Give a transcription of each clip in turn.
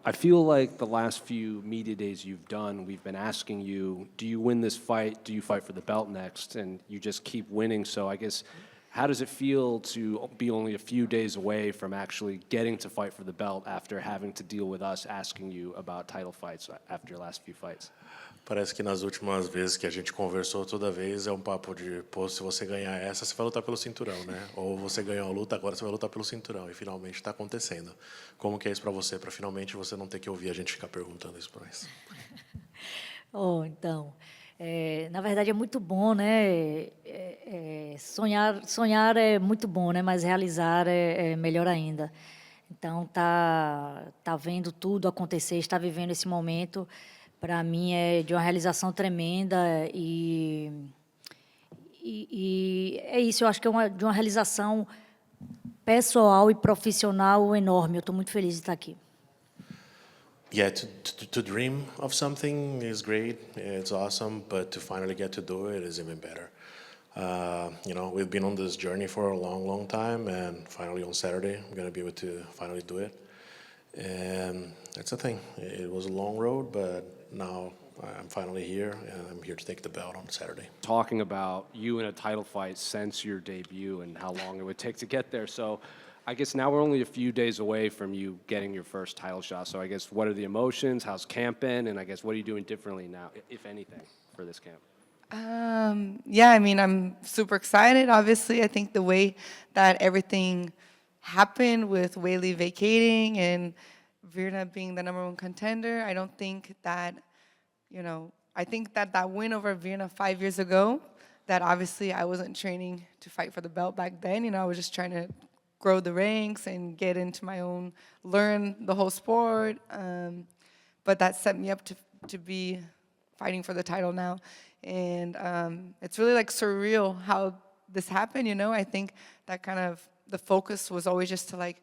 I feel like the last few media days you've done, we've been asking you, do you win this fight? Do you fight for the belt next? And you just keep winning. So I guess, how does it feel to be only a few days away from actually getting to fight for the belt after having to deal with us asking you about title fights after your last few fights? Parece que nas últimas vezes que a gente conversou, toda vez é um papo de, pô, se você ganhar essa, você vai lutar pelo cinturão, né? Ou você ganhou a luta, agora você vai lutar pelo cinturão. E finalmente está acontecendo. Como que é isso para você? Para finalmente você não ter que ouvir a gente ficar perguntando isso para nós. Então, na verdade é muito bom, né? Sonhar é muito bom, né? Mas realizar é melhor ainda. Então, tá vendo tudo acontecer, está vivendo esse momento, para mim é de uma realização tremenda e é isso. Eu acho que é de uma realização pessoal e profissional enorme. Eu estou muito feliz de estar aqui. Yeah, to dream of something is great, it's awesome, but to finally get to do it is even better. You know, we've been on this journey for a long, long time, and finally on Saturday, I'm going to be able to finally do it. And that's the thing. It was a long road, but now I'm finally here, and I'm here to take the belt on Saturday. Talking about you in a title fight since your debut and how long it would take to get there. So I guess now we're only a few days away from you getting your first title shot. So I guess what are the emotions? How's camp been? And I guess what are you doing differently now, if anything, for this camp? Yeah, I mean, I'm super excited. Obviously, I think the way that everything happened with Weili vacating and Virna being the #1 contender, I don't think that, I think that win over Virna 5 years ago, that obviously I wasn't training to fight for the belt back then. I was just trying to grow the ranks and get into my own, learn the whole sport. But that set me up to be fighting for the title now. And it's really like surreal how this happened, I think that kind of the focus was always just to like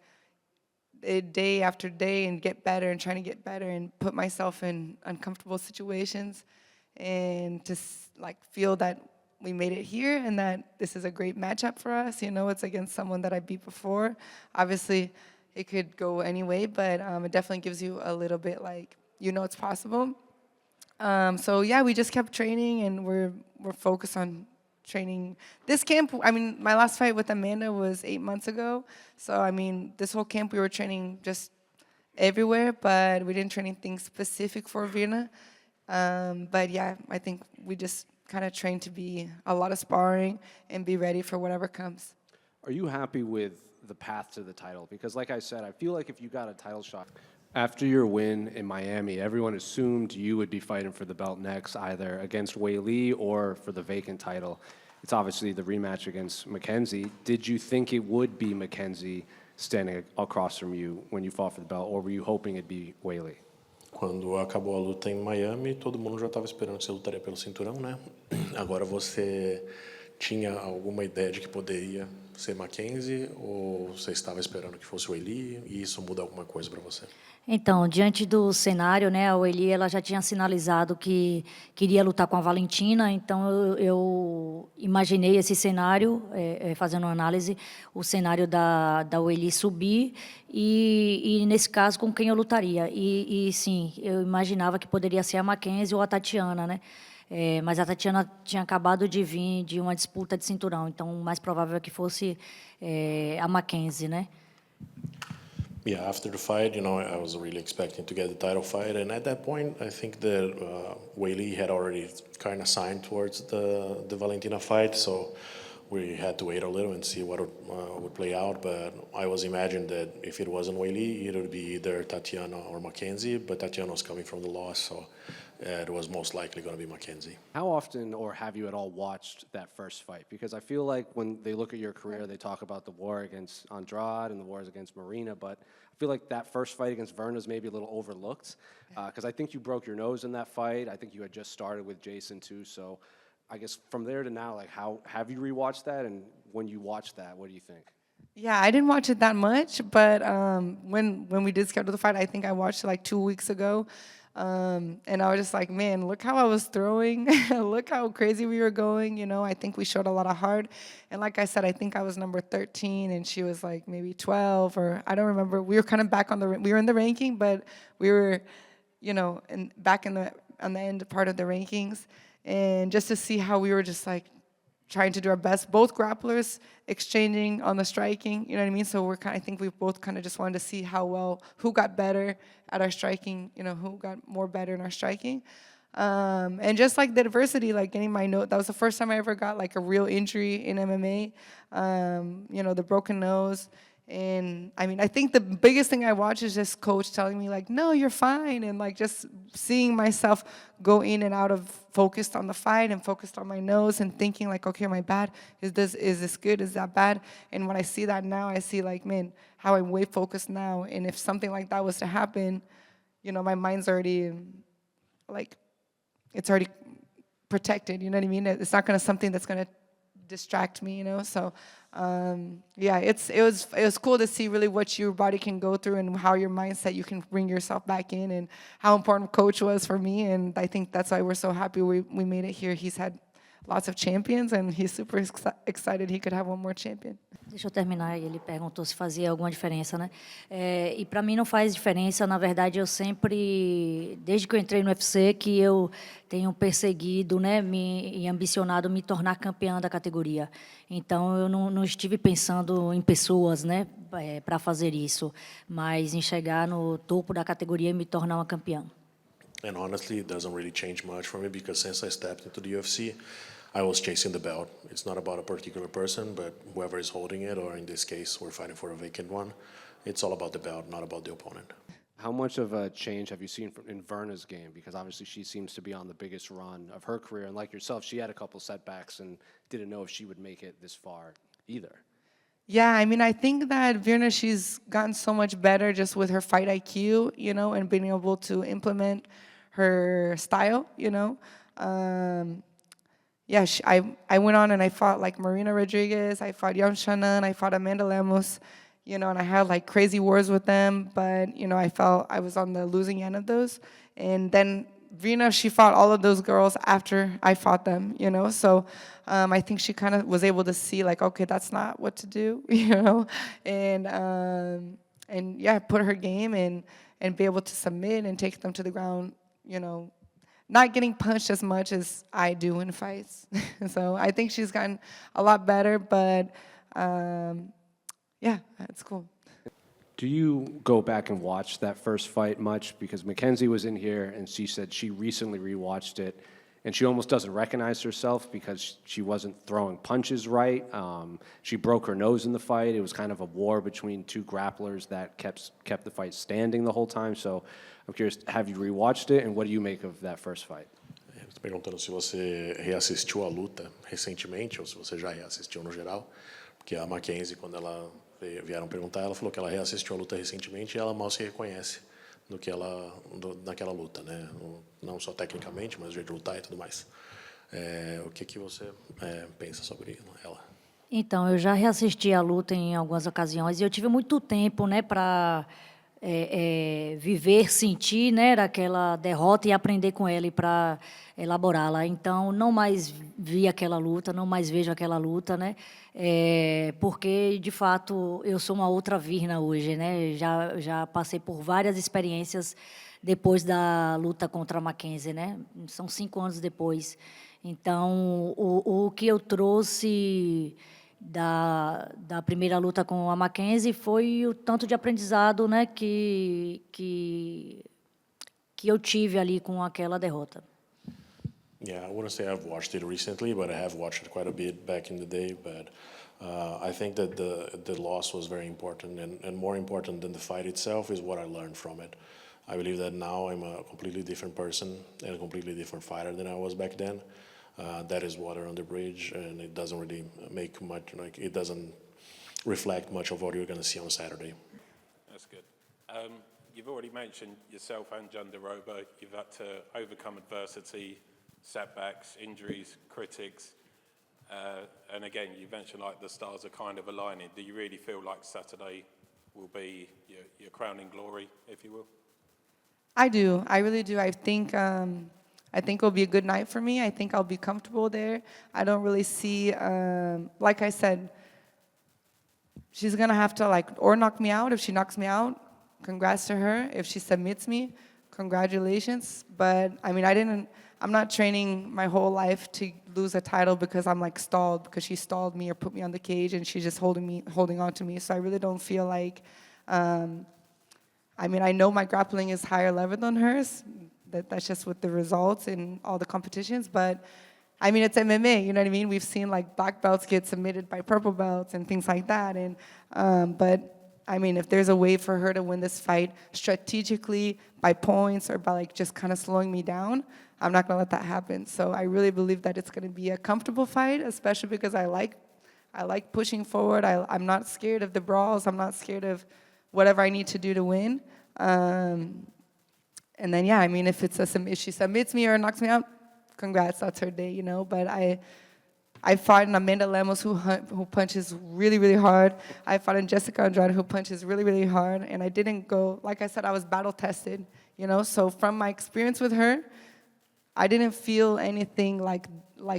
day after day and get better and trying to get better and put myself in uncomfortable situations and to like feel that we made it here and that this is a great matchup for us. It's against someone that I beat before. Obviously, it could go any way, but it definitely gives you a little bit like, it's possible. So yeah, we just kept training and we're focused on training. This camp, I mean, my last fight with Amanda was 8 months ago. So, I mean, this whole camp we were training just everywhere, but we didn't train anything specific for Virna. But yeah, I think we just kind of trained to be a lot of sparring and be ready for whatever comes. Are you happy with the path to the title? Because like I said, I feel like if you got a title shot, after your win in Miami, everyone assumed you would be fighting for the belt next, either against Weili or for the vacant title. It's obviously the rematch against Mackenzie. Did you think it would be Mackenzie standing across from you when you fought for the belt, or were you hoping it'd be Weili? Quando acabou a luta em Miami, todo mundo já estava esperando que você lutaria pelo cinturão, né? Agora você tinha alguma ideia de que poderia ser Mackenzie ou você estava esperando que fosse o Weili e isso muda alguma coisa para você? Então, diante do cenário, né, a Weili ela já tinha sinalizado que queria lutar com a Valentina, então eu imaginei esse cenário, fazendo uma análise, o cenário da Weili subir e, nesse caso, com quem eu lutaria. E sim, eu imaginava que poderia ser a Mackenzie ou a Tatiana, né? Mas a Tatiana tinha acabado de vir de uma disputa de cinturão, então o mais provável é que fosse a Mackenzie, né? Yeah, after the fight, I was really expecting to get the title fight, and at that point, I think that Weili had already kind of signed towards the Valentina fight, so we had to wait a little and see what would play out. But I was imagining that if it wasn't Weili, it would be either Tatiana or Mackenzie. But Tatiana was coming from the loss, so it was most likely going to be Mackenzie. How often, or have you at all watched that first fight? Because I feel like when they look at your career, they talk about the war against Andrade and the wars against Marina, but I feel like that first fight against Virna is maybe a little overlooked, because I think you broke your nose in that fight. I think you had just started with Jason too, so I guess from there to now, like, how have you rewatched that, and when you watch that, what do you think? Yeah, I didn't watch it that much, but when we did schedule the fight, I think I watched it like 2 weeks ago. And I was just like, man, look how I was throwing. Look how crazy we were going. You know, I think we showed a lot of heart. And like I said, I think I was number 13 and she was like maybe 12 or I don't remember. We were kind of back we were in the ranking, but we were, you know, back on the end part of the rankings. And just to see how we were just like trying to do our best, both grapplers exchanging on the striking, you know what I mean? So I think we both kind of just wanted to see who got better at our striking, you know, who got more better in our striking. And just like the adversity, like getting my nose, that was the first time I ever got like a real injury in MMA, you know, the broken nose. And I mean, I think the biggest thing I watch is just coach telling me like, no, you're fine. And like just seeing myself go in and out of focused on the fight and focused on my nose and thinking like, okay, am I bad? Is this good? Is that bad? And when I see that now, I see like, man, how I'm way focused now. And if something like that was to happen, you know, my mind's already like, it's already protected, you know what I mean? It's not something that's gonna distract me, you know? So yeah, it was cool to see really what your body can go through and how your mindset, you can bring yourself back in and how important coach was for me. And I think that's why we're so happy we made it here. He's had lots of champions and he's super excited he could have one more champion. Deixa eu terminar. Ele perguntou se fazia alguma diferença, né? E para mim não faz diferença. Na verdade, eu sempre, desde que eu entrei no UFC, que eu tenho perseguido, né, e ambicionado me tornar campeã da categoria. Então, eu não estive pensando em pessoas, né, para fazer isso, mas em chegar no topo da categoria e me tornar uma campeã. And honestly, it doesn't really change much for me because since I stepped into the UFC, I was chasing the belt. It's not about a particular person, but whoever is holding it, or in this case, we're fighting for a vacant one. It's all about the belt, not about the opponent. How much of a change have you seen in Virna's game? Because obviously she seems to be on the biggest run of her career. And like yourself, she had a couple setbacks and didn't know if she would make it this far either. Yeah, I mean, I think that Virna, she's gotten so much better just with her fight IQ, you know, and being able to implement her style, you know. Yeah, I went on and I fought like Marina Rodriguez, I fought Yam Shannon, I fought Amanda Lemos, you know, and I had like crazy wars with them, but, you know, I felt I was on the losing end of those. And then Virna, she fought all of those girls after I fought them, you know, so I think she kind of was able to see like, okay, that's not what to do, you know, and yeah, put her game and be able to submit and take them to the ground, you know, not getting punched as much as I do in fights. So I think she's gotten a lot better, but yeah, it's cool. Do you go back and watch that first fight much? Because Mackenzie was in here and she said she recently rewatched it and she almost doesn't recognize herself because she wasn't throwing punches right. She broke her nose in the fight. It was kind of a war between two grapplers that kept the fight standing the whole time. So I'm curious, have you rewatched it and what do you make of that first fight? Estou perguntando se você reassistiu a luta recentemente ou se você já reassistiu no geral, porque a Mackenzie, quando ela vieram perguntar, ela falou que ela reassistiu a luta recentemente e ela mal se reconhece naquela luta, né? Não só tecnicamente, mas o jeito de lutar e tudo mais. O que você pensa sobre ela? Então, eu já reassisti a luta em algumas ocasiões e eu tive muito tempo, né, para viver, sentir, né, aquela derrota e aprender com ela e para elaborá-la. Então, não mais vi aquela luta, não mais vejo aquela luta, né, porque, de fato, eu sou uma outra Virna hoje, né, já passei por várias experiências depois da luta contra a Mackenzie, né, são 5 anos depois. Então, o que eu trouxe da primeira luta com a Mackenzie foi o tanto de aprendizado, né, que eu tive ali com aquela derrota. Yeah, I wouldn't say I've watched it recently, but I have watched it quite a bit back in the day. But I think that the loss was very important, and more important than the fight itself is what I learned from it. I believe that now I'm a completely different person and a completely different fighter than I was back then. That is water on the bridge, and it doesn't really make much, like it doesn't reflect much of what you're going to see on Saturday. That's good. You've already mentioned yourself and Jandiroba. You've had to overcome adversity, setbacks, injuries, critics, and again, you mentioned like the stars are kind of aligning. Do you really feel like Saturday will be your crowning glory, if you will? I do. I really do. I think it'll be a good night for me. I think I'll be comfortable there. I don't really see, like I said, she's gonna have to like or knock me out. If she knocks me out, congrats to her. If she submits me, congratulations. But I mean, I'm not training my whole life to lose a title because I'm like stalled, because she stalled me or put me on the cage and she's just holding on to me. So I really don't feel like, I mean, I know my grappling is higher level than hers. That's just with the results in all the competitions. But I mean, it's MMA, you know what I mean? We've seen like black belts get submitted by purple belts and things like that. And but I mean, if there's a way for her to win this fight strategically by points or by like just kind of slowing me down, I'm not gonna let that happen. So I really believe that it's gonna be a comfortable fight, especially because I like pushing forward. I'm not scared of the brawls. I'm not scared of whatever I need to do to win. And then, yeah, I mean, if she submits me or knocks me out, congrats, that's her day, you know. But I fought in Amanda Lemos, who punches really, really hard. I fought in Jessica Andrade, who punches really, really hard. And I didn't go, like I said, I was battle tested, you know. So from my experience with her, I didn't feel anything like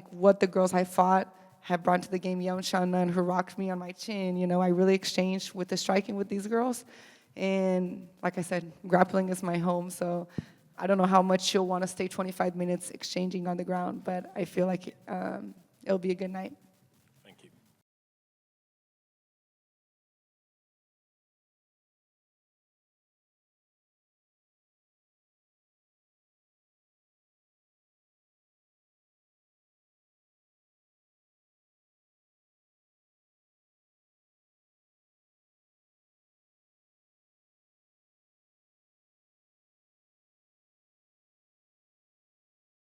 what the girls I fought had brought to the game. Yeon Shannon, who rocked me on my chin, you know. I really exchanged with the striking with these girls. And like I said, grappling is my home, so I don't know how much she'll want to stay 25 minutes exchanging on the ground, but I feel like it'll be a good night.